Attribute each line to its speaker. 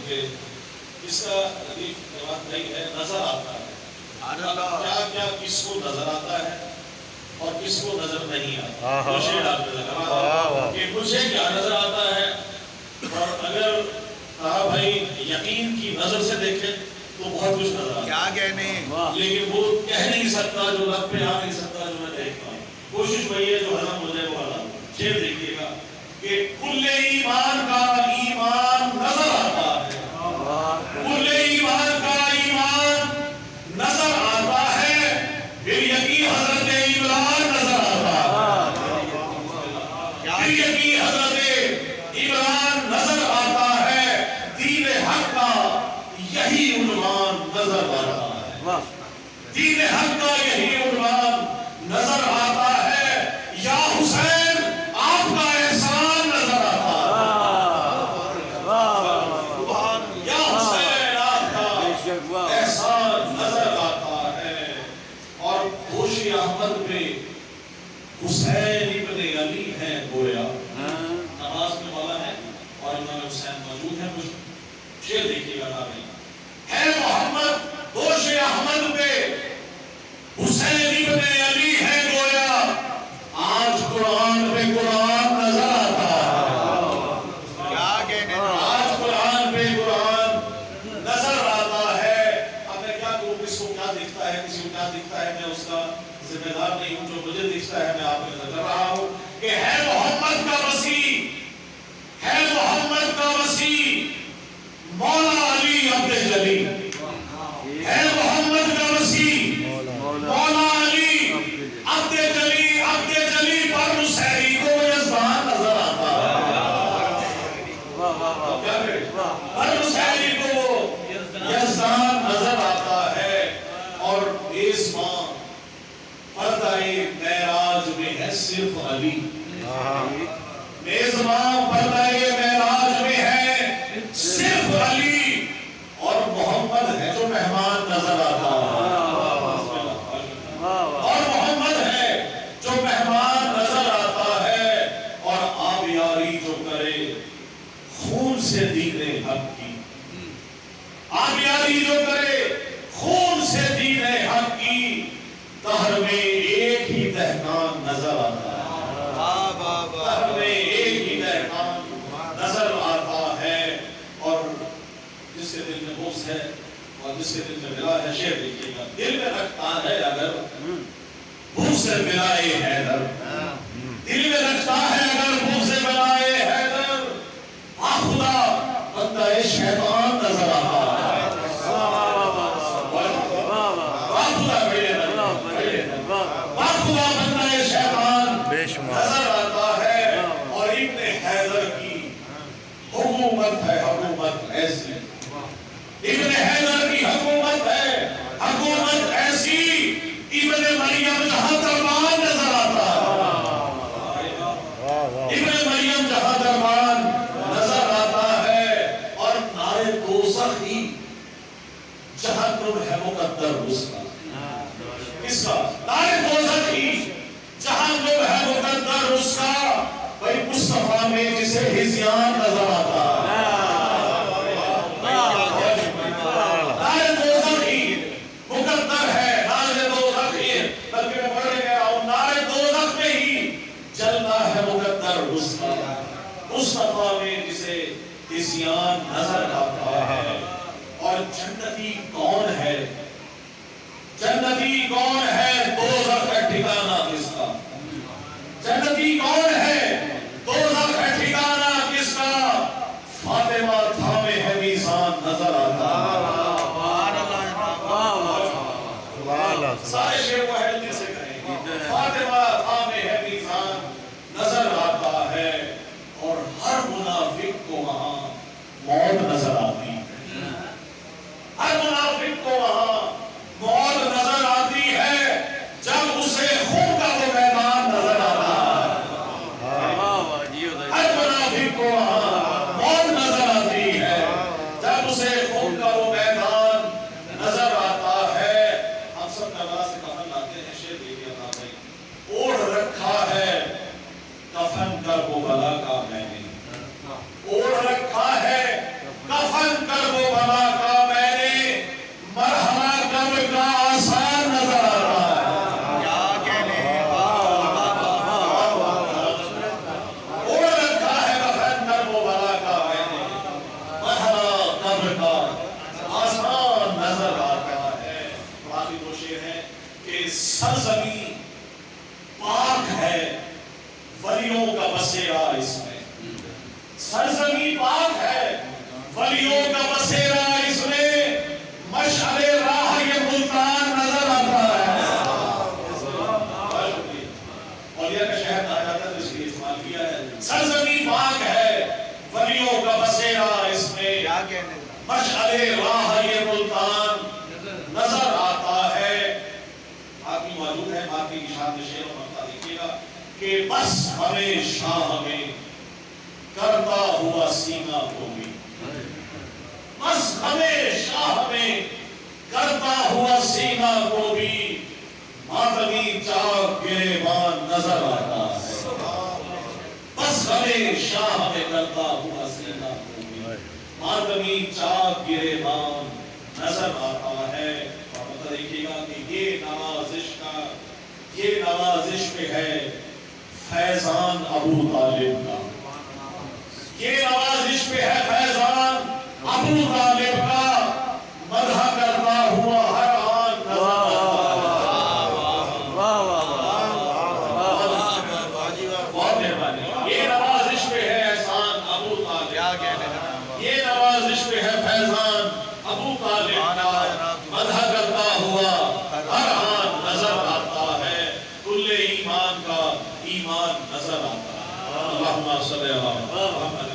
Speaker 1: چونکہ اس کا لطیف جواب نہیں ہے، نظر آتا ہے، کیا کیا کس کو نظر آتا ہے اور کس کو نظر نہیں آتا. مجھے آپ نے لگا کہ مجھے کیا نظر آتا ہے، اور اگر کہا بھائی یقین کی نظر سے دیکھیں تو بہت کچھ نظر آتا ہے،
Speaker 2: کیا کہنے،
Speaker 1: لیکن وہ کہہ نہیں سکتا جو لب پہ آ نہیں سکتا جو میں دیکھتا ہوں. کوشش وہی ہے جو ہضم ہو جائے وہ حلال. شعر دیکھیے گا کہ کل ایمان کا ایمان نظر آتا ہے، کل ایمان کا ایمان نظر آتا ہے، پھر یقین حضرت عمران نظر آتا ہے، پھر یقین حضرت عمران نظر آتا ہے، دین حق کا یہی عنوان نظر آتا ہے، دین حق کا یہی عنوان نظر آتا ہے. یا حسین آپ کا احسان نظر آتا ہے، یا حسین آپ کا احسان نظر آتا ہے. اور خوشی احمد پہ حسین ابن علی ہے گویا، نماز میں والا ہے اور امام حسین موجود ہے. کچھ شعر دیکھیے گا ناظرین. ہے محمد دوش احمد پہ حسین ابن علی ہے گویا، آج قرآن پہ قرآن نظر آتا ہے،
Speaker 2: کیا کہنے،
Speaker 1: آج قرآن پہ قرآن نظر آتا ہے. اب میں کیا کروں، کس کو کیا دکھتا ہے، کسی کو کیا دکھتا ہے، میں اس کا ذمہ دار نہیں ہوں. جو مجھے دکھتا ہے میں آپ کو نظر کر رہا ہوں کہ ہے محمد کا وسیع، ہے محمد کا وسیع مولا علی عبد جلی، ہے محمد کا وسیع مولا علی عبد جلی. عبد جلی پر مسیحی کو یزدان نظر آتا ہے، پر مسیحی کو یزدان نظر آتا ہے. اور میزبان پردہ معراج میں ہے صرف علی، میزبان پردہ معراج میں ہے صرف علی، اور محمد ہے جو مہمان نظر آتا ہے، اور محمد ہے جو مہمان نظر آتا ہے. اور آبیاری جو کرے خون سے دین حق کی، آبیاری جو کرے خون سے دین حق کی، دہر میں ایک ہی دہقان نظر آتا ہے، دہر میں ایک ہی دہقان نظر آتا ہے. اور جس کے دل میں بغض ہے اور جس کے دل میں ولا ہے، شعر دیکھیے گا. دل میں رکھتا ہے اگر بغض سے ولائے حیدر، دل میں رکھتا ہے اگر بغض سے ولائے حیدر، خدا بندہ شیطان نظر آتا ہے. خدا بندہ شیطان نظر آتا ہے. اور ابن حیدر کی حکومت ہے، حکومت ایسی، ابن حیدر کی حکومت ہے، حکومت ایسی. ابن مریم جہاں دربان نظر آتا ہے، ابن مریم جہاں دربان نظر آتا ہے. اور نارے دوزخ ہی جہنم ہے مقدر اس کا، کس کا؟ نارے دوزخ ہی جہنم ہے مقدر اس کا. بھائی مصطفیٰ میں جسے ہزیان نظر آتا ہے، نارے دوزخ ہی مقدر ہے، نارے دوزخ ہی، بلکہ میں پڑھنے کہہ رہا ہوں نارے دوزخ میں ہی جلنا ہے مقدر اس کا. مصطفیٰ میں جسے ہزیان نظر آتا ہے. اور جنتی کون ہے، جنتی کون ہے، دوزخ کا ٹھکانہ کس کا، جنتی کون ہے، دوزخ کا ٹھکانہ کس کا. فاطمہ تھامے ہے میزان نظر آتا ہے. سارے شعر کو حیرت سے کہیں، فاطمہ تھامے ہے میزان نظر آتا ہے. اور ہر منافق کو وہاں موت نظر آتی ہے، ہر منافق کو وہاں موت نظر آتی ہے جب اسے خون کا وہ میدان نظر آتا ہے. ہر منافق کو وہاں موت نظر آتی ہے جب اسے خون کا وہ میدان نظر آتا ہے. ہم سب کا
Speaker 2: کہنے
Speaker 1: مشعل راہ یہ ملتان نظر آتا ہے. باقی موجود ہے، باقی اشارت شعر و مقطع دیکھیے گا کہ بس ہمیں شاہ میں کرتا ہوا سینہ کو بھی، بس ہمیں شاہ میں کرتا ہوا سینہ کو بھی ماتمی چاک گریبان نظر آتا ہے. بس ہمیں شاہ میں کرتا ہوا سینہ کو بھی ماتمی چاک گریبان نظر آتا ہے. اور دیکھیے گا کہ یہ نوازش پہ ہے فیضان ابو طالب کا، یہ نوازش پہ ہے فیضان ابو طالب کا، مدح کرتا ہوا ہر آن نظر آتا ہے. بہت مہربانی. یہ نوازش پہ ہے احسان ابو طالب کا، یہ نوازش پہ ہے فیضان ابو طالب کا، مدح کرتا ہوا ہر آن نظر آتا ہے. کل ایمان کا ایمان نظر آتا ہے. اللہم صلی اللہ علیہ وسلم.